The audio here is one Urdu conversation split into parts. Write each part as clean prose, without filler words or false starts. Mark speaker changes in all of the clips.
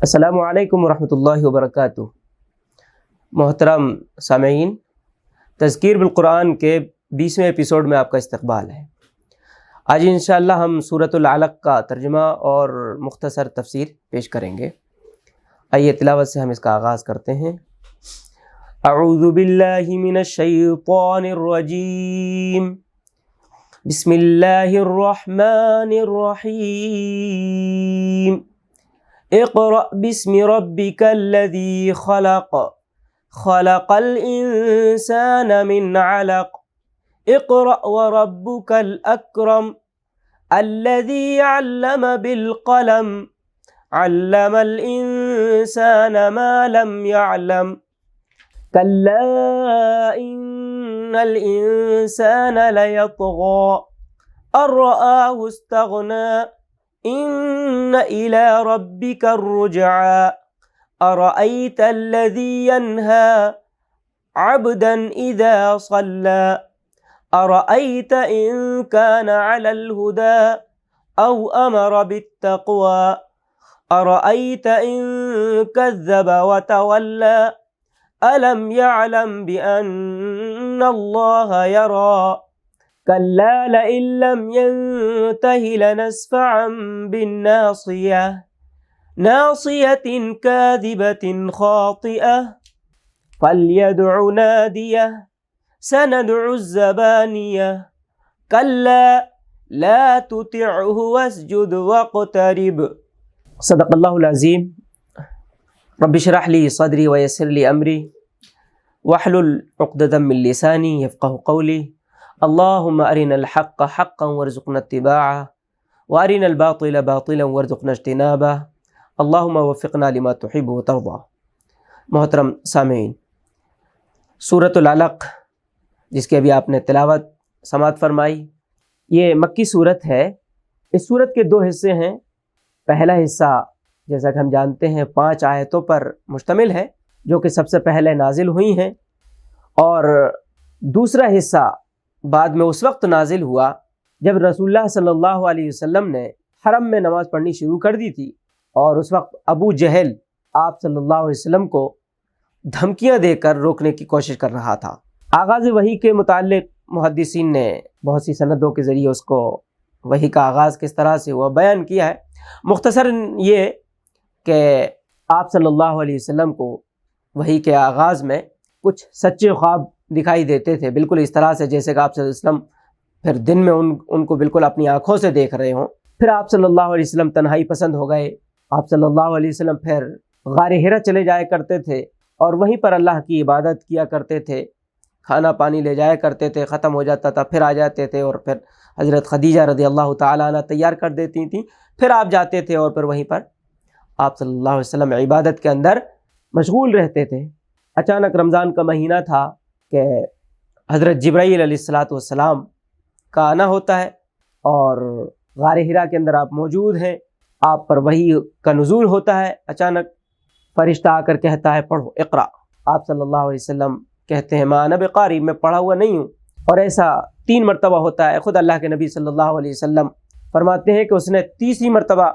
Speaker 1: السلام علیکم ورحمۃ اللہ وبرکاتہ۔ محترم سامعین، تذکیر بالقرآن کے 20ویں ایپیسوڈ میں آپ کا استقبال ہے۔ آج انشاءاللہ ہم سورۃ العلق کا ترجمہ اور مختصر تفسیر پیش کریں گے۔ آئیے تلاوت سے ہم اس کا آغاز کرتے ہیں۔ اعوذ باللہ من الشیطان الرجیم، بسم اللہ الرحمن الرحیم۔ اقرأ باسم ربك الذي خلق خلق الإنسان من علق اقرأ وربك الأكرم الذي علم بالقلم علم الإنسان ما لم يعلم كلا إن الإنسان ليطغى أن رآه استغنى إن إلى ربك الرجعى أرأيت الذي ينهى عبدا إذا صلى أرأيت إن كان على الهدى أو أمر بالتقوى أرأيت إن كذب وتولى ألم يعلم بأن الله يرى كلا لئن لم ينته لنسفعا بالناصية ناصية كاذبة خاطئة فليدع ناديه سندع الزبانية كلا لا تطعه واسجد واقترب۔ صدق اللہ العظیم۔ رب اشرح لي صدري ويسر لي أمري واحلل عقدة من لساني يفقه قولي اللهم أرنا الحق حقا وارزقنا اتباعه وأرنا الباطل باطلا وارزقنا اجتنابه اللهم وفقنا لما تحب وترضى۔ محترم سامعین، سورۃ العلق جس کی ابھی آپ نے تلاوت سماعت فرمائی، یہ مکی صورت ہے۔ اس صورت کے دو حصے ہیں۔ پہلا حصہ جیسا کہ ہم جانتے ہیں 5 آیتوں پر مشتمل ہے جو کہ سب سے پہلے نازل ہوئی ہیں، اور دوسرا حصہ بعد میں اس وقت نازل ہوا جب رسول اللہ صلی اللہ علیہ وسلم نے حرم میں نماز پڑھنی شروع کر دی تھی، اور اس وقت ابو جہل آپ صلی اللہ علیہ وسلم کو دھمکیاں دے کر روکنے کی کوشش کر رہا تھا۔ آغاز وحی کے متعلق محدثین نے بہت سی سندوں کے ذریعے اس کو وحی کا آغاز کس طرح سے ہوا بیان کیا ہے۔ مختصر یہ کہ آپ صلی اللہ علیہ وسلم کو وحی کے آغاز میں کچھ سچے خواب دکھائی دیتے تھے، بالکل اس طرح سے جیسے کہ آپ صلی اللہ علیہ وسلم پھر دن میں ان کو بالکل اپنی آنکھوں سے دیکھ رہے ہوں۔ پھر آپ صلی اللہ علیہ وسلم تنہائی پسند ہو گئے۔ آپ صلی اللہ علیہ وسلم پھر غار حرا چلے جایا کرتے تھے اور وہیں پر اللہ کی عبادت کیا کرتے تھے، کھانا پانی لے جایا کرتے تھے، ختم ہو جاتا تھا پھر آ جاتے تھے، اور پھر حضرت خدیجہ رضی اللہ تعالیٰ عنہ تیار کر دیتی تھیں، پھر آپ جاتے تھے اور پھر وہیں پر آپ صلی اللہ علیہ وسلم عبادت کے اندر مشغول رہتے تھے۔ اچانک رمضان کا مہینہ تھا کہ حضرت جبرائیل علیہ السلام کا آنا ہوتا ہے، اور غار حرا کے اندر آپ موجود ہیں، آپ پر وحی کا نزول ہوتا ہے۔ اچانک فرشتہ آ کر کہتا ہے پڑھو اقرا۔ آپ صلی اللہ علیہ وسلم کہتے ہیں ما انا بقاری، میں پڑھا ہوا نہیں ہوں، اور ایسا 3 مرتبہ ہوتا ہے۔ خود اللہ کے نبی صلی اللہ علیہ وسلم فرماتے ہیں کہ اس نے 3ری مرتبہ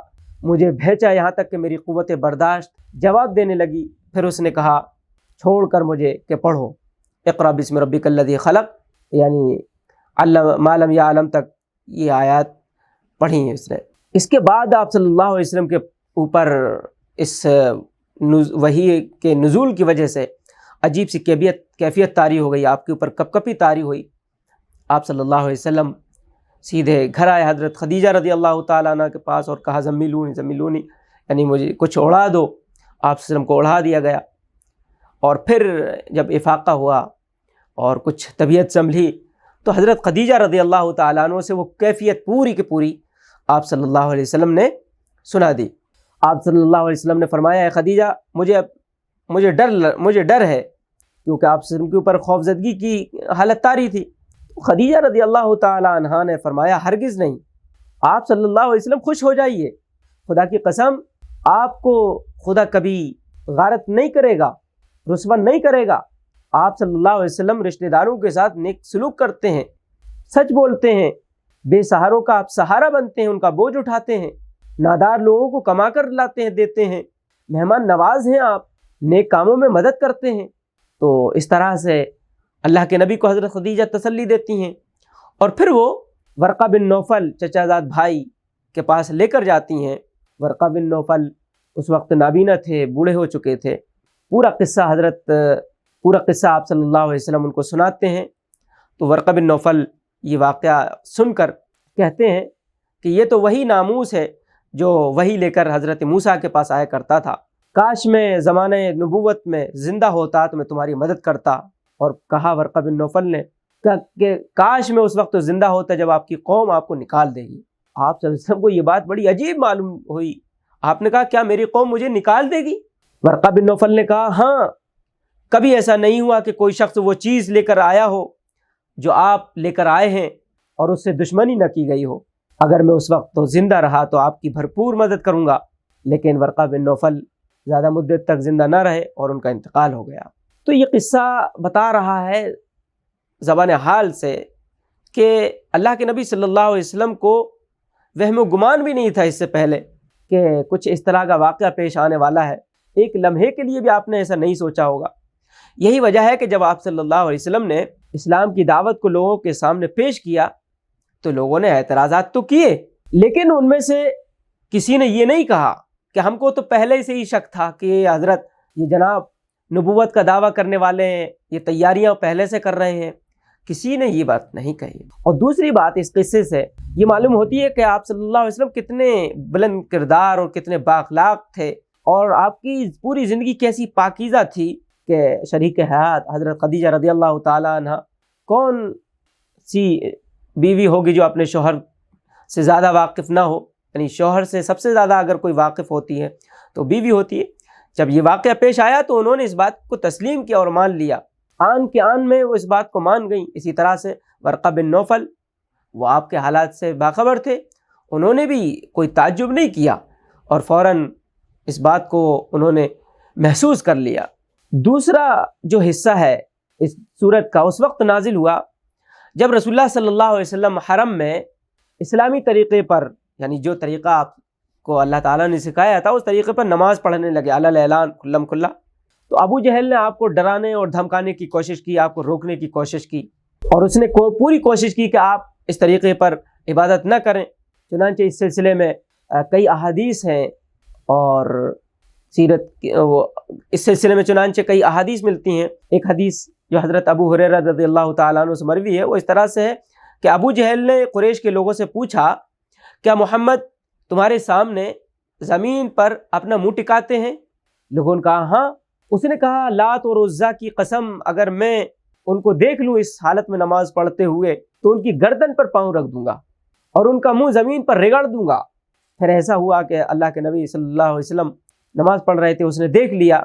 Speaker 1: مجھے بھیجا، یہاں تک کہ میری قوت برداشت جواب دینے لگی۔ پھر اس نے کہا چھوڑ کر مجھے کہ پڑھو اقرا بسم ربک الذی خلق، یعنی علم ما لم یعلم تک یہ آیات پڑھی ہیں اس نے۔ اس کے بعد آپ صلی اللہ علیہ وسلم کے اوپر اس وحی کے نزول کی وجہ سے عجیب سی کیفیت طاری ہو گئی، آپ کے اوپر کپکپی طاری ہوئی۔ آپ صلی اللہ علیہ وسلم سیدھے گھر آئے حضرت خدیجہ رضی اللہ تعالیٰ عنہ کے پاس اور کہا زملونی، یعنی مجھے کچھ اڑا دو۔ آپ صلی اللہ علیہ وسلم کو اڑا دیا گیا، اور پھر جب افاقہ ہوا اور کچھ طبیعت سنبھلی تو حضرت خدیجہ رضی اللہ تعالیٰ عنہ سے وہ کیفیت پوری کی پوری آپ صلی اللہ علیہ وسلم نے سنا دی۔ آپ صلی اللہ علیہ وسلم نے فرمایا ہے خدیجہ مجھے ڈر ہے، کیونکہ آپ صلی اللہ علیہ وسلم کے اوپر خوفزدگی کی حالت طاری تھی۔ خدیجہ رضی اللہ تعالیٰ عنہا نے فرمایا ہرگز نہیں، آپ صلی اللہ علیہ وسلم خوش ہو جائیے، خدا کی قسم آپ کو خدا کبھی غارت نہیں کرے گا، رسوا نہیں کرے گا۔ آپ صلی اللہ علیہ وسلم رشتہ داروں کے ساتھ نیک سلوک کرتے ہیں، سچ بولتے ہیں، بے سہاروں کا آپ سہارا بنتے ہیں، ان کا بوجھ اٹھاتے ہیں، نادار لوگوں کو کما کر لاتے ہیں دیتے ہیں، مہمان نواز ہیں آپ، نیک کاموں میں مدد کرتے ہیں۔ تو اس طرح سے اللہ کے نبی کو حضرت خدیجہ تسلی دیتی ہیں، اور پھر وہ ورقہ بن نوفل چچا زاد بھائی کے پاس لے کر جاتی ہیں۔ ورقہ بن نوفل اس وقت نابینا تھے، بوڑھے ہو چکے تھے۔ پورا قصہ آپ صلی اللہ علیہ وسلم ان کو سناتے ہیں۔ تو ورقہ بن نوفل یہ واقعہ سن کر کہتے ہیں کہ یہ تو وہی ناموس ہے جو وہی لے کر حضرت موسیٰ کے پاس آیا کرتا تھا، کاش میں زمانہ نبوت میں زندہ ہوتا تو میں تمہاری مدد کرتا۔ اور کہا ورقہ بن نوفل نے کہ کاش میں اس وقت تو زندہ ہوتا جب آپ کی قوم آپ کو نکال دے گی۔ آپ صلی اللہ علیہ وسلم کو یہ بات بڑی عجیب معلوم ہوئی۔ آپ نے کہا کیا میری قوم مجھے نکال دے گی؟ ورقہ بن نوفل نے کہا ہاں، کبھی ایسا نہیں ہوا کہ کوئی شخص وہ چیز لے کر آیا ہو جو آپ لے کر آئے ہیں اور اس سے دشمنی نہ کی گئی ہو۔ اگر میں اس وقت تو زندہ رہا تو آپ کی بھرپور مدد کروں گا۔ لیکن ورقہ بن نوفل زیادہ مدت تک زندہ نہ رہے اور ان کا انتقال ہو گیا۔ تو یہ قصہ بتا رہا ہے زبان حال سے کہ اللہ کے نبی صلی اللہ علیہ وسلم کو وہم و گمان بھی نہیں تھا اس سے پہلے کہ کچھ اس طرح کا واقعہ پیش آنے والا ہے۔ ایک لمحے کے لیے بھی آپ نے ایسا نہیں سوچا ہوگا۔ یہی وجہ ہے کہ جب آپ صلی اللہ علیہ وسلم نے اسلام کی دعوت کو لوگوں کے سامنے پیش کیا تو لوگوں نے اعتراضات تو کیے، لیکن ان میں سے کسی نے یہ نہیں کہا کہ ہم کو تو پہلے سے ہی شک تھا کہ یہ حضرت یہ جناب نبوت کا دعویٰ کرنے والے ہیں، یہ تیاریاں پہلے سے کر رہے ہیں۔ کسی نے یہ بات نہیں کہی۔ اور دوسری بات اس قصے سے یہ معلوم ہوتی ہے کہ آپ صلی اللہ علیہ وسلم کتنے بلند کردار اور کتنے بااخلاق تھے، اور آپ کی پوری زندگی کیسی پاکیزہ تھی کہ شریک حیات حضرت خدیجہ رضی اللہ تعالیٰ عنہ کون سی بیوی ہوگی جو اپنے شوہر سے زیادہ واقف نہ ہو؟ یعنی شوہر سے سب سے زیادہ اگر کوئی واقف ہوتی ہے تو بیوی ہوتی ہے۔ جب یہ واقعہ پیش آیا تو انہوں نے اس بات کو تسلیم کیا اور مان لیا، آن کے آن میں وہ اس بات کو مان گئیں۔ اسی طرح سے ورقہ بن نوفل وہ آپ کے حالات سے باخبر تھے، انہوں نے بھی کوئی تعجب نہیں کیا اور فوراً اس بات کو انہوں نے محسوس کر لیا۔ دوسرا جو حصہ ہے اس سورت کا اس وقت نازل ہوا جب رسول اللہ صلی اللہ علیہ وسلم حرم میں اسلامی طریقے پر، یعنی جو طریقہ آپ کو اللہ تعالیٰ نے سکھایا تھا اس طریقے پر نماز پڑھنے لگے علی الاعلان کھلم کھلا۔ تو ابو جہل نے آپ کو ڈرانے اور دھمکانے کی کوشش کی، آپ کو روکنے کی کوشش کی، اور اس نے پوری کوشش کی کہ آپ اس طریقے پر عبادت نہ کریں۔ چنانچہ اس سلسلے میں کئی احادیث ہیں، اور اس سلسلے میں چنانچہ کئی احادیث ملتی ہیں۔ ایک حدیث جو حضرت ابو ہریرہ رضی اللہ تعالیٰ عنہ سے مروی ہے وہ اس طرح سے ہے کہ ابو جہل نے قریش کے لوگوں سے پوچھا کیا محمد تمہارے سامنے زمین پر اپنا منہ ٹکاتے ہیں؟ لوگوں نے کہا ہاں۔ اس نے کہا لات اور عزا کی قسم اگر میں ان کو دیکھ لوں اس حالت میں نماز پڑھتے ہوئے تو ان کی گردن پر پاؤں رکھ دوں گا اور ان کا منہ زمین پر رگڑ دوں گا۔ پھر ایسا ہوا کہ اللہ کے نبی صلی اللہ علیہ وسلم نماز پڑھ رہے تھے، اس نے دیکھ لیا،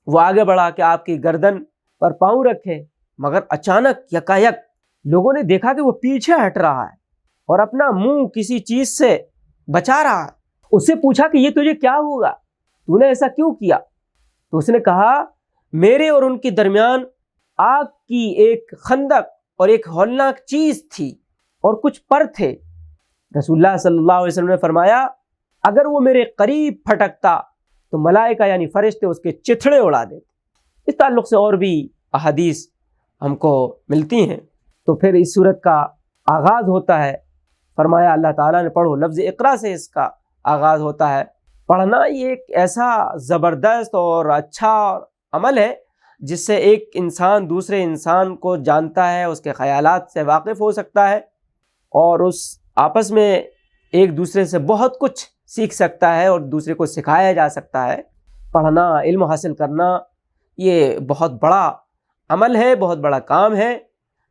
Speaker 1: وہ آگے بڑھا کہ آپ کی گردن پر پاؤں رکھے، مگر اچانک یکایک لوگوں نے دیکھا کہ وہ پیچھے ہٹ رہا ہے اور اپنا منہ کسی چیز سے بچا رہا ہے۔ اس سے پوچھا کہ یہ تجھے کیا ہوگا، تو نے ایسا کیوں کیا؟ تو اس نے کہا میرے اور ان کے درمیان آگ کی ایک خندق اور ایک ہولناک چیز تھی اور کچھ پر تھے۔ رسول اللہ صلی اللہ علیہ وسلم نے فرمایا اگر وہ میرے قریب پھٹکتا تو ملائکہ یعنی فرشتے اس کے چتھڑے اڑا دیتے۔ اس تعلق سے اور بھی احادیث ہم کو ملتی ہیں۔ تو پھر اس صورت کا آغاز ہوتا ہے، فرمایا اللہ تعالیٰ نے پڑھو، لفظ اقرا سے اس کا آغاز ہوتا ہے۔ پڑھنا یہ ایک ایسا زبردست اور اچھا عمل ہے جس سے ایک انسان دوسرے انسان کو جانتا ہے، اس کے خیالات سے واقف ہو سکتا ہے، اور اس آپس میں ایک دوسرے سے بہت کچھ سیکھ سکتا ہے اور دوسرے کو سکھایا جا سکتا ہے۔ پڑھنا، علم حاصل کرنا یہ بہت بڑا عمل ہے، بہت بڑا کام ہے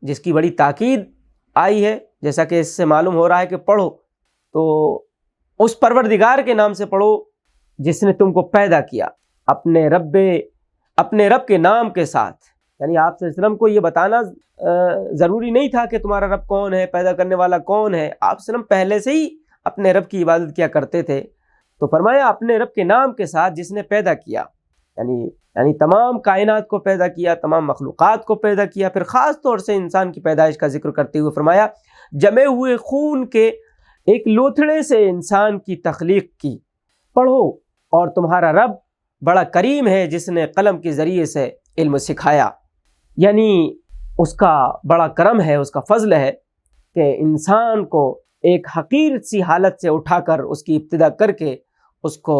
Speaker 1: جس کی بڑی تاکید آئی ہے۔ جیسا کہ اس سے معلوم ہو رہا ہے کہ پڑھو تو اس پروردگار کے نام سے پڑھو جس نے تم کو پیدا کیا، اپنے رب کے نام کے ساتھ۔ یعنی آپ صلی اللہ علیہ وسلم کو یہ بتانا ضروری نہیں تھا کہ تمہارا رب کون ہے، پیدا کرنے والا کون ہے۔ آپ صلی اللہ علیہ وسلم پہلے سے ہی اپنے رب کی عبادت کیا کرتے تھے۔ تو فرمایا اپنے رب کے نام کے ساتھ جس نے پیدا کیا، یعنی تمام کائنات کو پیدا کیا، تمام مخلوقات کو پیدا کیا۔ پھر خاص طور سے انسان کی پیدائش کا ذکر کرتے ہوئے فرمایا جمے ہوئے خون کے ایک لوتھڑے سے انسان کی تخلیق کی۔ پڑھو اور تمہارا رب بڑا کریم ہے جس نے قلم کے ذریعے سے علم سکھایا. یعنی اس کا بڑا کرم ہے، اس کا فضل ہے کہ انسان کو ایک حقیر سی حالت سے اٹھا کر اس کی ابتدا کر کے اس کو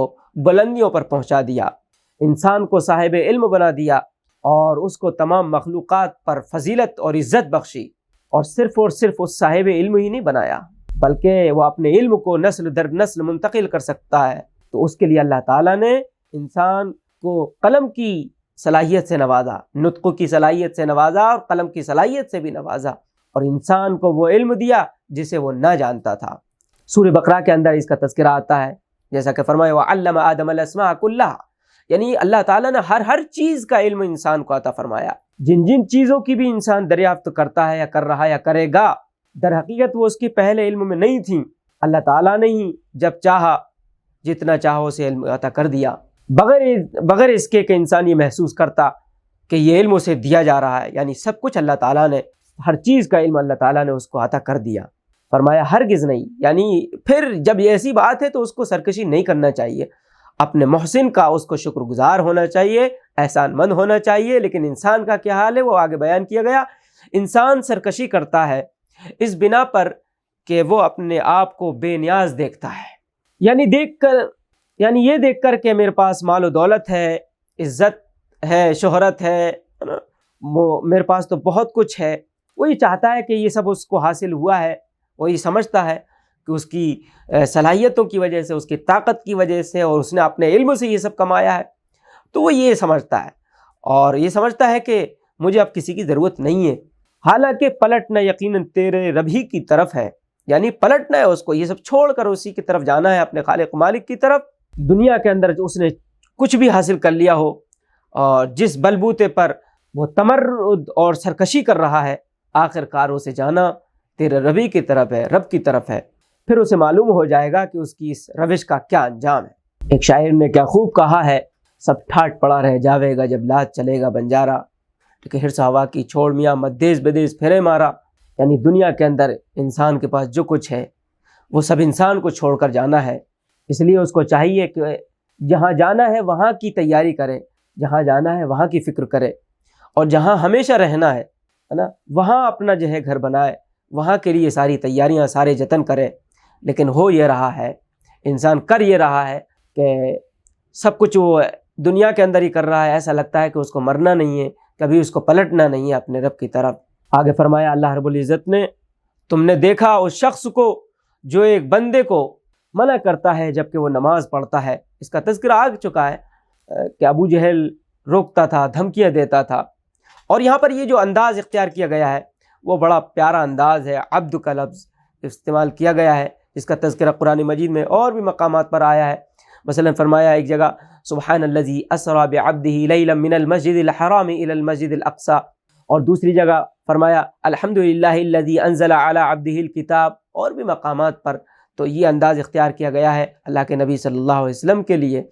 Speaker 1: بلندیوں پر پہنچا دیا، انسان کو صاحب علم بنا دیا اور اس کو تمام مخلوقات پر فضیلت اور عزت بخشی. اور صرف اس صاحب علم ہی نہیں بنایا بلکہ وہ اپنے علم کو نسل در نسل منتقل کر سکتا ہے. تو اس کے لیے اللہ تعالیٰ نے انسان کو قلم کی صلاحیت سے نوازا، نطق کی صلاحیت سے نوازا اور قلم کی صلاحیت سے بھی نوازا، اور انسان کو وہ علم دیا جسے وہ نہ جانتا تھا. سورہ بقرہ کے اندر اس کا تذکرہ آتا ہے، جیسا کہ فرمایا وَعَلَّمَ آدَمَ الْأَسْمَاءَ كُلَّهَا، یعنی اللہ تعالیٰ نے ہر چیز کا علم انسان کو عطا فرمایا. جن چیزوں کی بھی انسان دریافت کرتا ہے یا کر رہا ہے یا کرے گا، در حقیقت وہ اس کی پہلے علم میں نہیں تھیں. اللہ تعالیٰ نے ہی جب چاہا جتنا چاہو اسے علم عطا کر دیا، بغیر اس کے کہ انسان یہ محسوس کرتا کہ یہ علم اسے دیا جا رہا ہے. یعنی سب کچھ اللہ تعالیٰ نے، ہر چیز کا علم اللہ تعالیٰ نے اس کو عطا کر دیا. فرمایا ہرگز نہیں. یعنی پھر جب یہ ایسی بات ہے تو اس کو سرکشی نہیں کرنا چاہیے، اپنے محسن کا اس کو شکر گزار ہونا چاہیے، احسان مند ہونا چاہیے. لیکن انسان کا کیا حال ہے وہ آگے بیان کیا گیا. انسان سرکشی کرتا ہے اس بنا پر کہ وہ اپنے آپ کو بے نیاز دیکھتا ہے. یعنی یہ دیکھ کر کہ میرے پاس مال و دولت ہے، عزت ہے، شہرت ہے، وہ میرے پاس تو بہت کچھ ہے، وہی چاہتا ہے کہ یہ سب اس کو حاصل ہوا ہے. وہی سمجھتا ہے کہ اس کی صلاحیتوں کی وجہ سے، اس کی طاقت کی وجہ سے، اور اس نے اپنے علم سے یہ سب کمایا ہے. تو وہ یہ سمجھتا ہے اور یہ سمجھتا ہے کہ مجھے اب کسی کی ضرورت نہیں ہے. حالانکہ پلٹنا یقیناً تیرے رب ہی کی طرف ہے. یعنی پلٹنا ہے اس کو، یہ سب چھوڑ کر اسی کی طرف جانا ہے، اپنے خالق مالک کی طرف. دنیا کے اندر اس نے کچھ بھی حاصل کر لیا ہو اور جس بلبوتے پر وہ تمرد اور سرکشی کر رہا ہے، آخر کار اسے جانا تیرے ربی کی طرف ہے، رب کی طرف ہے. پھر اسے معلوم ہو جائے گا کہ اس کی اس روش کا کیا انجام ہے. ایک شاعر نے کیا خوب کہا ہے، سب ٹھاٹ پڑا رہ جاوے گا جب لات چلے گا بنجارا، کہ ہرس ہوا کی چھوڑ میاں مدیز بدیز پھرے مارا. یعنی دنیا کے اندر انسان کے پاس جو کچھ ہے وہ سب انسان کو چھوڑ کر جانا ہے. اس لیے اس کو چاہیے کہ جہاں جانا ہے وہاں کی تیاری کرے، جہاں جانا ہے وہاں کی فکر کرے، اور جہاں ہمیشہ رہنا ہے نا وہاں اپنا جو ہے گھر بنائے، وہاں کے لیے ساری تیاریاں، سارے جتن کرے. لیکن ہو یہ رہا ہے، انسان کر یہ رہا ہے کہ سب کچھ وہ دنیا کے اندر ہی کر رہا ہے. ایسا لگتا ہے کہ اس کو مرنا نہیں ہے، کبھی اس کو پلٹنا نہیں ہے اپنے رب کی طرف. آگے فرمایا اللہ رب العزت نے، تم نے دیکھا اس شخص کو جو ایک بندے کو منع کرتا ہے جبکہ وہ نماز پڑھتا ہے. اس کا تذکرہ آ چکا ہے کہ ابو جہل روکتا تھا، دھمکیاں دیتا تھا. اور یہاں پر یہ جو انداز اختیار کیا گیا ہے وہ بڑا پیارا انداز ہے، عبد کا لفظ استعمال کیا گیا ہے، جس کا تذکرہ قرآن مجید میں اور بھی مقامات پر آیا ہے. مثلا فرمایا ایک جگہ سبحان الذی اسری بعبدہ لیلا من المسجد الحرام الی المسجد الاقصی، اور دوسری جگہ فرمایا الحمدللہ الذی انزل علی عبدہ الکتاب، اور بھی مقامات پر. تو یہ انداز اختیار کیا گیا ہے اللہ کے نبی صلی اللہ علیہ وسلم کے لیے.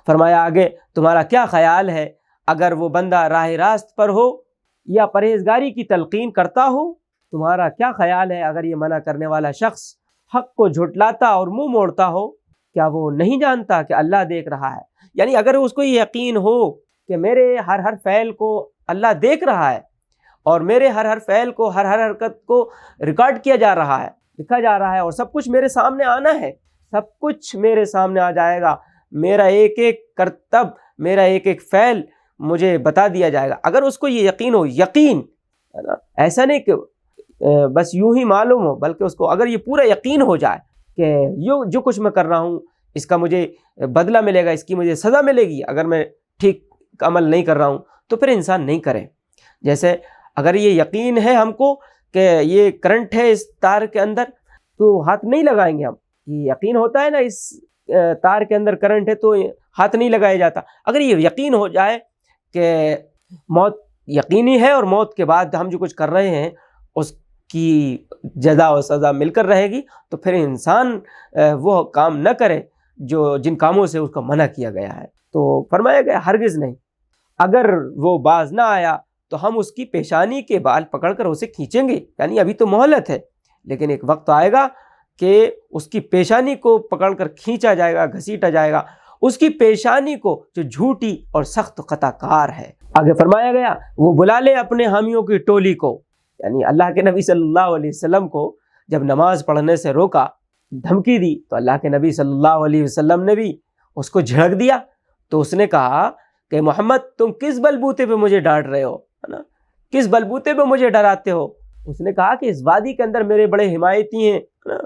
Speaker 1: فرمایا آگے تمہارا کیا خیال ہے اگر وہ بندہ راہ راست پر ہو یا پرہیزگاری کی تلقین کرتا ہو، تمہارا کیا خیال ہے اگر یہ منع کرنے والا شخص حق کو جھٹلاتا اور منہ موڑتا ہو؟ کیا وہ نہیں جانتا کہ اللہ دیکھ رہا ہے؟ یعنی اگر اس کو یہ یقین ہو کہ میرے ہر فعل کو اللہ دیکھ رہا ہے اور میرے ہر فعل کو، ہر حرکت کو ریکارڈ کیا جا رہا ہے، لکھا جا رہا ہے، اور سب کچھ میرے سامنے آنا ہے، سب کچھ میرے سامنے آ جائے گا، میرا ایک ایک کرتب، میرا ایک ایک فعل مجھے بتا دیا جائے گا. اگر اس کو یہ یقین ہو، یقین ہے نا، ایسا نہیں کہ بس یوں ہی معلوم ہو، بلکہ اس کو اگر یہ پورا یقین ہو جائے کہ جو کچھ میں کر رہا ہوں اس کا مجھے بدلہ ملے گا، اس کی مجھے سزا ملے گی اگر میں ٹھیک عمل نہیں کر رہا ہوں، تو پھر انسان نہیں کرے. جیسے اگر یہ یقین ہے ہم کو کہ یہ کرنٹ ہے اس تار کے اندر، تو ہاتھ نہیں لگائیں گے ہم. یہ یقین ہوتا ہے نا اس تار کے اندر کرنٹ ہے تو ہاتھ نہیں لگایا جاتا. اگر یہ یقین ہو جائے کہ موت یقینی ہے اور موت کے بعد ہم جو کچھ کر رہے ہیں اس کی جزا و سزا مل کر رہے گی، تو پھر انسان وہ کام نہ کرے جن کاموں سے اس کو منع کیا گیا ہے. تو فرمایا گیا ہرگز نہیں. اگر وہ باز نہ آیا تو ہم اس کی پیشانی کے بال پکڑ کر اسے کھینچیں گے. یعنی ابھی تو مہلت ہے، لیکن ایک وقت آئے گا کہ اس کی پیشانی کو پکڑ کر کھینچا جائے گا، گھسیٹا جائے گا، اس کی پیشانی کو جو جھوٹی اور سخت قطع کار ہے۔ آگے فرمایا گیا وہ بلا لے اپنے حامیوں کی ٹولی کو، یعنی اللہ کے نبی صلی اللہ علیہ وسلم کو جب نماز پڑھنے سے روکا، دھمکی دی، تو اللہ کے نبی صلی اللہ علیہ وسلم نے بھی اس کو جھڑک دیا۔ تو اس نے کہا کہ محمد تم کس بلبوتے پہ مجھے ڈانٹ رہے ہو، ہے نا، کس بلبوتے پہ مجھے ڈراتے ہو؟ اس نے کہا کہ اس وادی کے اندر میرے بڑے حمایتی ہیں، ہے نا،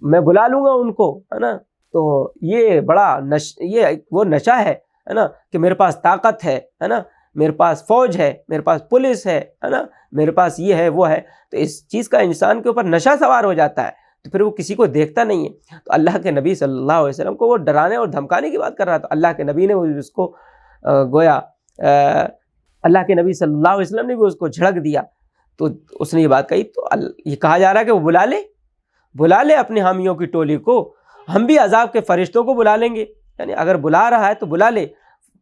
Speaker 1: میں بلا لوں گا ان کو، ہے نا۔ تو یہ بڑا یہ وہ نشہ ہے نا، کہ میرے پاس طاقت ہے نا، میرے پاس فوج ہے، میرے پاس پولیس ہے نا، میرے پاس یہ ہے وہ ہے۔ تو اس چیز کا انسان کے اوپر نشہ سوار ہو جاتا ہے، تو پھر وہ کسی کو دیکھتا نہیں ہے۔ تو اللہ کے نبی صلی اللہ علیہ وسلم کو وہ ڈرانے اور دھمکانے کی بات کر رہا تھا۔ اللہ کے نبی نے اس کو گویا اللہ کے نبی صلی اللہ علیہ وسلم نے بھی اس کو جھڑک دیا۔ تو اس نے یہ بات کہی، تو یہ کہا جا رہا ہے کہ وہ بلا لے اپنے حامیوں کی ٹولی کو، ہم بھی عذاب کے فرشتوں کو بلا لیں گے، یعنی اگر بلا رہا ہے تو بلا لے،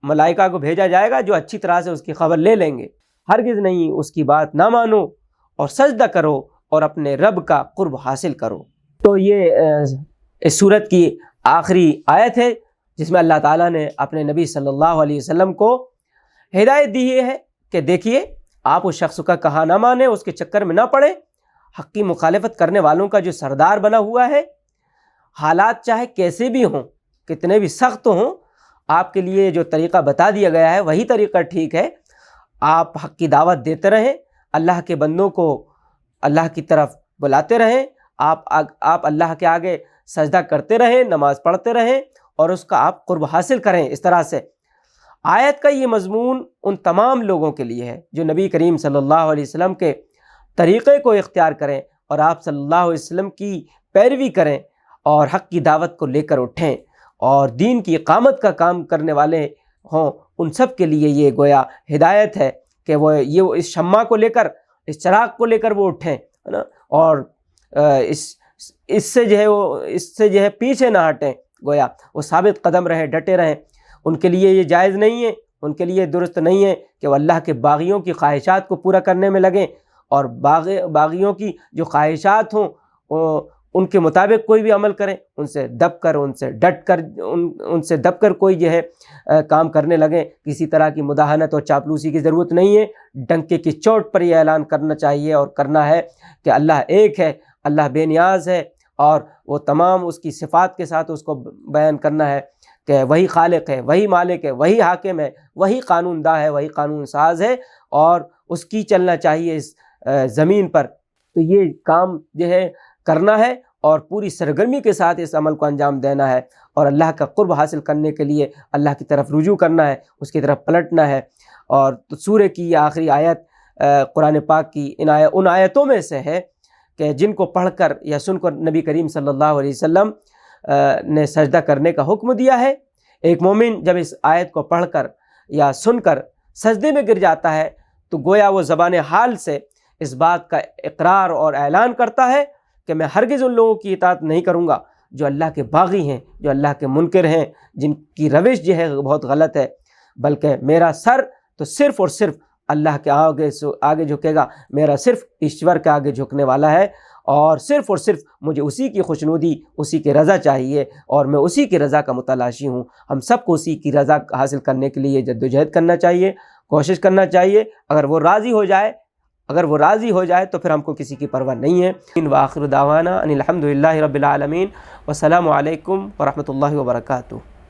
Speaker 1: ملائکہ کو بھیجا جائے گا جو اچھی طرح سے اس کی خبر لے لیں گے۔ ہرگز نہیں اس کی بات نہ مانو اور سجدہ کرو اور اپنے رب کا قرب حاصل کرو۔ تو یہ اس سورت کی آخری آیت ہے جس میں اللہ تعالیٰ نے اپنے نبی صلی اللہ علیہ وسلم کو ہدایت دی ہے کہ دیکھیے آپ اس شخص کا کہا نہ مانیں، اس کے چکر میں نہ پڑے۔ حق کی مخالفت کرنے والوں کا جو سردار بنا ہوا ہے، حالات چاہے کیسے بھی ہوں، کتنے بھی سخت ہوں، آپ کے لیے جو طریقہ بتا دیا گیا ہے وہی طریقہ ٹھیک ہے۔ آپ حق کی دعوت دیتے رہیں، اللہ کے بندوں کو اللہ کی طرف بلاتے رہیں، آپ اللہ کے آگے سجدہ کرتے رہیں، نماز پڑھتے رہیں اور اس کا آپ قرب حاصل کریں۔ اس طرح سے آیت کا یہ مضمون ان تمام لوگوں کے لیے ہے جو نبی کریم صلی اللہ علیہ وسلم کے طریقے کو اختیار کریں اور آپ صلی اللہ علیہ وسلم کی پیروی کریں اور حق کی دعوت کو لے کر اٹھیں اور دین کی اقامت کا کام کرنے والے ہوں۔ ان سب کے لیے یہ گویا ہدایت ہے کہ وہ یہ اس شمع کو لے کر، اس چراغ کو لے کر وہ اٹھیں، ہے نا، اور اس سے جو ہے پیچھے نہ ہٹیں، گویا وہ ثابت قدم رہیں، ڈٹے رہیں۔ ان کے لیے یہ جائز نہیں ہے، ان کے لیے درست نہیں ہے کہ وہ اللہ کے باغیوں کی خواہشات کو پورا کرنے میں لگیں اور باغیوں کی جو خواہشات ہوں ان کے مطابق کوئی بھی عمل کریں، ان سے دب کر، ان سے ڈٹ کر، ان سے دب کر کوئی جو ہے کام کرنے لگیں۔ کسی طرح کی مداہنت اور چاپلوسی کی ضرورت نہیں ہے۔ ڈنکے کی چوٹ پر یہ اعلان کرنا چاہیے اور کرنا ہے کہ اللہ ایک ہے، اللہ بے نیاز ہے، اور وہ تمام اس کی صفات کے ساتھ اس کو بیان کرنا ہے کہ وہی خالق ہے، وہی مالک ہے، وہی حاکم ہے، وہی قانون دہ ہے، وہی قانون ساز ہے، اور اس کی چلنا چاہیے اس زمین پر۔ تو یہ کام جو ہے کرنا ہے اور پوری سرگرمی کے ساتھ اس عمل کو انجام دینا ہے، اور اللہ کا قرب حاصل کرنے کے لیے اللہ کی طرف رجوع کرنا ہے، اس کی طرف پلٹنا ہے۔ اور تو سورہ کی یہ آخری آیت قرآن پاک کی ان آیتوں میں سے ہے کہ جن کو پڑھ کر یا سن کر نبی کریم صلی اللہ علیہ وسلم نے سجدہ کرنے کا حکم دیا ہے۔ ایک مومن جب اس آیت کو پڑھ کر یا سن کر سجدے میں گر جاتا ہے تو گویا وہ زبان حال سے اس بات کا اقرار اور اعلان کرتا ہے کہ میں ہرگز ان لوگوں کی اطاعت نہیں کروں گا جو اللہ کے باغی ہیں، جو اللہ کے منکر ہیں، جن کی روش جو ہے بہت غلط ہے، بلکہ میرا سر تو صرف اور صرف اللہ کے آگے جھکے گا، میرا صرف ایشور کے آگے جھکنے والا ہے، اور صرف مجھے اسی کی خوشنودی، اسی کی رضا چاہیے، اور میں اسی کی رضا کا متلاشی ہوں۔ ہم سب کو اسی کی رضا حاصل کرنے کے لیے جدوجہد کرنا چاہیے، کوشش کرنا چاہیے۔ اگر وہ راضی ہو جائے تو پھر ہم کو کسی کی پرواہ نہیں ہے۔ وآخر دعوانا ان الحمد للہ رب العالمین، والسلام علیکم ورحمۃ اللہ وبرکاتہ۔